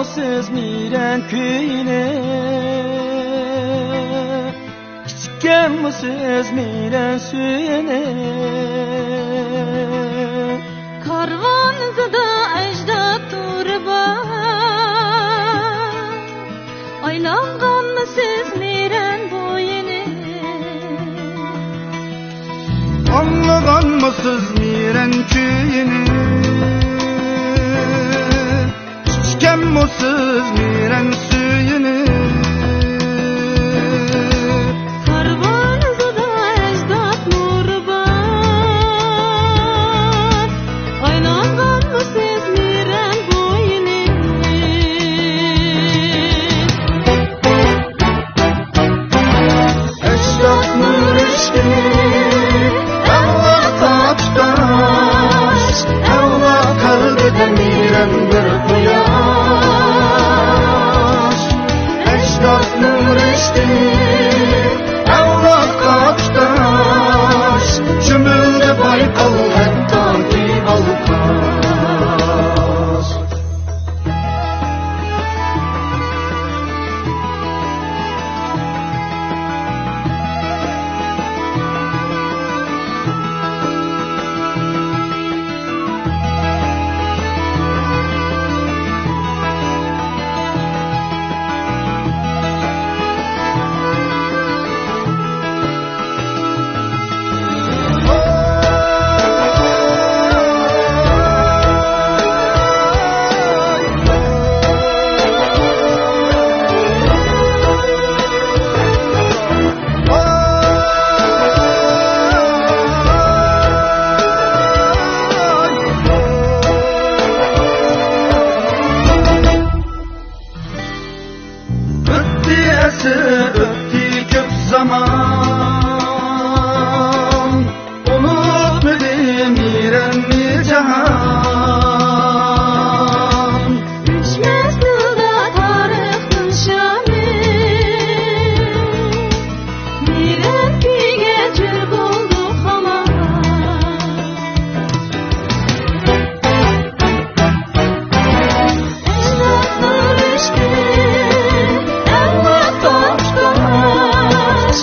mısız miren köyüne? Küçükken mısız miren suyene? Karvanızda ecdat turba aylangan mısız miren boyunu? Anlagan mısız miren köyünü? Küçükken mısız miren suyunu? Karvanızda ecdat turba aylangan mısız miren boyunu? Eşraflı rüştü miren bir kuyaş, ecdadın reşti evrak kaçtaş, çümülde Baykal hatta ki Balkaş. Öptü köp zaman, unutmadı miren mi cahan? Düşmez nılda tarixin şanı miren kuyga jür bolduk hamon. Ecdodlar ishqi evrak toshtosh